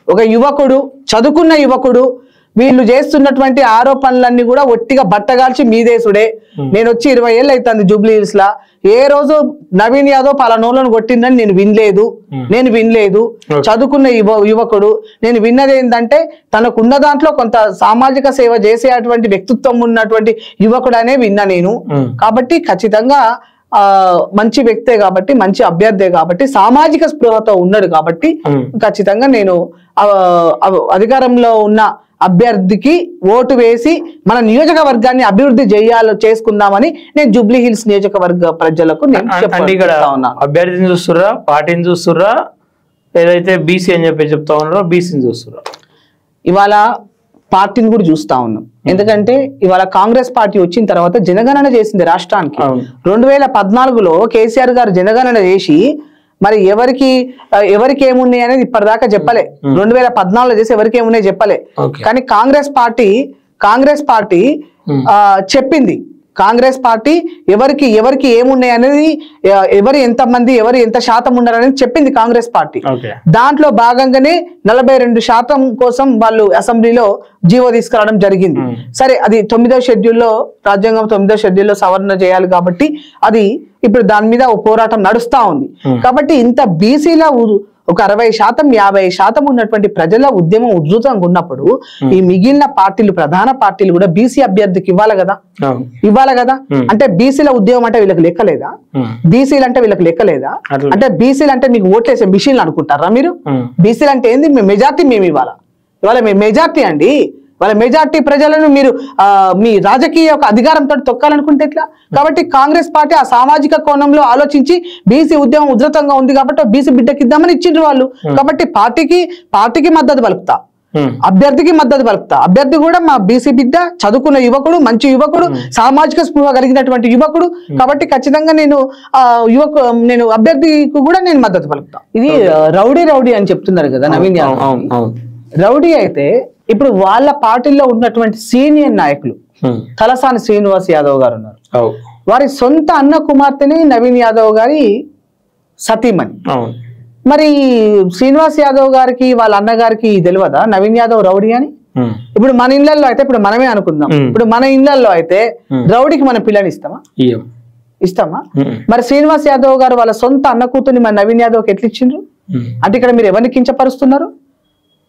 ఒక యువకుడు, చదువుకున్న యువకుడు, వీళ్ళు చేస్తున్నటువంటి ఆరోపణలన్నీ కూడా ఒట్టిగా బట్టగాల్చి మీదేసుడే. నేను వచ్చి 20 ఏళ్ళు అవుతుంది జూబ్లీ హిల్స్ లా, ఏ రోజు నవీన్ యాదవ్ పలానోళ్ళను కొట్టిందని నేను వినలేదు. చదువుకున్న యువకుడు. నేను విన్నది ఏంటంటే తనకున్న దాంట్లో కొంత సామాజిక సేవ చేసేటువంటి వ్యక్తిత్వం ఉన్నటువంటి యువకుడు అనే విన్నా నేను. కాబట్టి ఖచ్చితంగా మంచి వ్యక్తే కాబట్టి, మంచి అభ్యర్థే కాబట్టి, సామాజిక స్పృహతో ఉన్నాడు కాబట్టి ఖచ్చితంగా నేను అధికారంలో ఉన్న అభ్యర్థికి ఓటు వేసి మన నియోజకవర్గాన్ని అభివృద్ధి చేసుకుందామని నేను జూబ్లీ హిల్స్ నియోజకవర్గ ప్రజలకు అభ్యర్థిని చూస్తుర్రా, పార్టీని చూస్తుర్రా, ఏదైతే బీసీ అని చెప్పి చెప్తా ఉన్నారో బీసీని చూస్తుర్రా? ఇవాళ పార్టీని కూడా చూస్తా ఉన్నాం. ఎందుకంటే ఇవాళ కాంగ్రెస్ పార్టీ వచ్చిన తర్వాత జనగణన చేసింది రాష్ట్రానికి. 2014లో కేసీఆర్ గారు జనగణన చేసి మరి ఎవరికి ఏమున్నాయి అనేది ఇప్పటిదాకా చెప్పలే. 2014లో చేసి ఎవరికి ఏమున్నాయి చెప్పలే. కానీ కాంగ్రెస్ పార్టీ చెప్పింది. కాంగ్రెస్ పార్టీ ఎవరికి ఏమున్నాయి అనేది, ఎవరు ఎంత శాతం ఉన్నారు అనేది చెప్పింది కాంగ్రెస్ పార్టీ. దాంట్లో భాగంగానే 42% కోసం వాళ్ళు అసెంబ్లీలో జీవో తీసుకురావడం జరిగింది. సరే, అది 9వ షెడ్యూల్లో, రాజ్యాంగం 9వ షెడ్యూల్లో సవరణ చేయాలి కాబట్టి అది ఇప్పుడు దాని మీద పోరాటం నడుస్తా ఉంది. కాబట్టి ఇంత బీసీల ఒక 60%, 50% ఉన్నటువంటి ప్రజల ఉద్యమం ఉధృతంగా ఉన్నప్పుడు ఈ మిగిలిన పార్టీలు, ప్రధాన పార్టీలు కూడా బీసీ అభ్యర్థికి ఇవ్వాలి కదా. అంటే బీసీల ఉద్యమం అంటే వీళ్ళకి లెక్కలేదా? బీసీలు అంటే వీళ్ళకి లెక్కలేదా? అంటే బీసీలు అంటే మీకు ఓట్లేసే మిషన్లు అనుకుంటారా మీరు? బీసీలు అంటే ఏంది? మెజార్టీ మేము ఇవాళ మెజార్టీ అండి. వాళ్ళ మెజార్టీ ప్రజలను మీరు మీ రాజకీయ అధికారంతో తొక్కాలనుకుంటే ఎట్లా? కాబట్టి కాంగ్రెస్ పార్టీ ఆ సామాజిక కోణంలో ఆలోచించి బీసీ ఉద్యమం ఉధృతంగా ఉంది కాబట్టి బీసీ బిడ్డకి ఇద్దామని ఇచ్చిండ్రు వాళ్ళు. కాబట్టి పార్టీకి మద్దతు పలుకుతా, అభ్యర్థికి మద్దతు పలుకుతా. అభ్యర్థి కూడా మా బీసీ బిడ్డ, చదువుకున్న యువకుడు, మంచి యువకుడు, సామాజిక స్పృహ కలిగినటువంటి యువకుడు. కాబట్టి ఖచ్చితంగా నేను అభ్యర్థికి కూడా నేను మద్దతు పలుకుతా. ఇది రౌడీ అని చెప్తున్నారు కదా నవీన్ యాదవ్. రౌడీ అయితే ఇప్పుడు వాళ్ళ పార్టీలో ఉన్నటువంటి సీనియర్ నాయకులు తలసాని శ్రీనివాస్ యాదవ్ గారు ఉన్నారు. వారి సొంత అన్న కుమార్తెని నవీన్ యాదవ్ గారి సతీమణి. మరి శ్రీనివాస్ యాదవ్ గారికి, వాళ్ళ అన్నగారికి తెలియదా నవీన్ యాదవ్ రౌడీ అని? ఇప్పుడు మన ఇళ్లలో అయితే, ఇప్పుడు మనమే అనుకుందాం, ఇప్పుడు మన ఇళ్లలో అయితే రౌడీకి మన పిల్లని ఇస్తామా? మరి శ్రీనివాస్ యాదవ్ గారు వాళ్ళ సొంత అన్న కూతుర్ని మన నవీన్ యాదవ్కి ఎట్లా ఇచ్చిండ్రు? అంటే ఇక్కడ మీరు ఎవరిని కించపరుస్తున్నారు?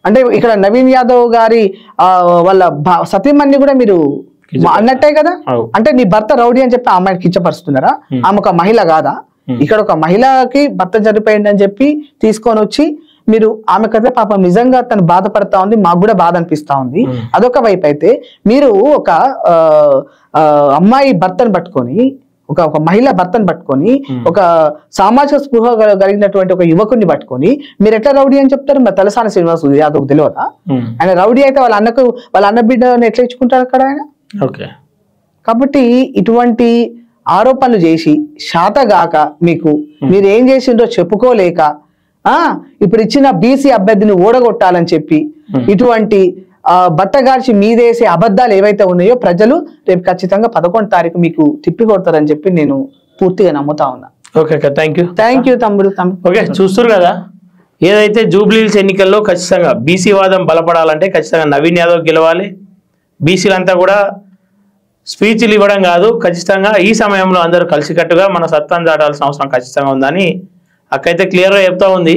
అంటే ఇక్కడ నవీన్ యాదవ్ గారి వాళ్ళ సతీమణ్ణి కూడా మీరు అన్నట్టే కదా. అంటే నీ భర్త రౌడీ అని చెప్పి ఆ అమ్మాయిని కించపరుస్తున్నారా? ఆమె ఒక మహిళ కాదా? ఇక్కడ ఒక మహిళకి భర్త చనిపోయింది అని చెప్పి తీసుకొని వచ్చి మీరు ఆమె కదే పాపం నిజంగా తను బాధపడతా ఉంది, మాకు కూడా బాధ అనిపిస్తా ఉంది. అదొక వైపు అయితే, మీరు ఒక అమ్మాయి భర్తను పట్టుకొని, ఒక మహిళ భర్తను పట్టుకొని, ఒక సామాజిక స్పృహ కలిగినటువంటి ఒక యువకుడిని పట్టుకొని మీరు ఎట్లా రౌడీ అని చెప్తారు? మరి తలసాని శ్రీనివాస్ యాదవ్ తెలియదా? ఆయన రౌడీ అయితే వాళ్ళ అన్న బిడ్డను ఎట్లా ఇచ్చుకుంటారు అక్కడ ఆయన? కాబట్టి ఇటువంటి ఆరోపణలు చేసి శాతగాక మీరు ఏం చేసిండ్రో చెప్పుకోలేక ఇప్పుడు ఇచ్చిన బీసీ అభ్యర్థిని ఓడగొట్టాలని చెప్పి ఇటువంటి బట్టగాల్చి మీదేసే అబద్ధాలు ఏవైతే ఉన్నాయో ప్రజలు రేపు ఖచ్చితంగా 11వ తారీఖు మీకు తిప్పి కొడతారని చెప్పి నేను పూర్తిగా నమ్ముతా ఉన్నా. థ్యాంక్ యూ తమ్ముడు. ఓకే, చూస్తారు కదా, ఏదైతే జూబ్లీ హిల్స్ ఎన్నికల్లో ఖచ్చితంగా బీసీ వాదం బలపడాలంటే ఖచ్చితంగా నవీన్ యాదవ్ గెలవాలి. బీసీలంతా కూడా స్పీచ్లు ఇవ్వడం కాదు, ఖచ్చితంగా ఈ సమయంలో అందరూ కలిసికట్టుగా మన సత్తాను దాటాల్సిన అవసరం ఖచ్చితంగా ఉందని అక్కడైతే క్లియర్గా చెప్తా ఉంది.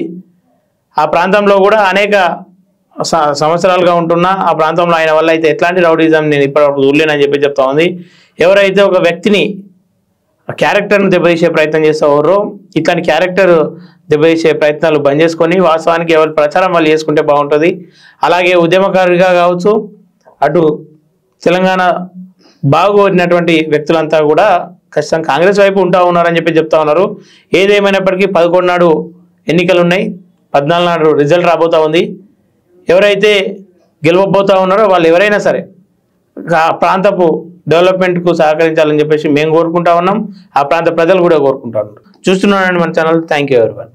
ఆ ప్రాంతంలో కూడా అనేక సంవత్సరాలుగా ఉంటున్నా ఆ ప్రాంతంలో ఆయన వల్ల అయితే ఎట్లాంటి రౌడీజం నేను ఇప్పటివరకు చూడలేనని చెప్పి చెప్తా ఉంది. ఎవరైతే ఒక వ్యక్తిని క్యారెక్టర్ను దెబ్బతీసే ప్రయత్నం చేస్తారో ఇట్లాంటి క్యారెక్టర్ దెబ్బతీసే ప్రయత్నాలు బంద్ చేసుకొని వాస్తవానికి ఎవరి ప్రచారం వాళ్ళు చేసుకుంటే బాగుంటుంది. అలాగే ఉద్యమకారుడిగా కావచ్చు, అటు తెలంగాణ బాగుపడినటువంటి వ్యక్తులంతా కూడా ఖచ్చితంగా కాంగ్రెస్ వైపు ఉంటా ఉన్నారని చెప్పి చెప్తా ఉన్నారు. ఏదేమైనప్పటికీ 11 నాడు ఎన్నికలు ఉన్నాయి, 14 నాడు రిజల్ట్ రాబోతా ఉంది. ఎవరైతే గెలవబోతా ఉన్నారో వాళ్ళు ఎవరైనా సరే ఆ ప్రాంతపు డెవలప్మెంట్కు సహకరించాలని చెప్పేసి మేము కోరుకుంటా ఉన్నాం, ఆ ప్రాంత ప్రజలు కూడా కోరుకుంటా ఉన్నారు. చూస్తున్నానండి మన ఛానల్. Thank you everyone.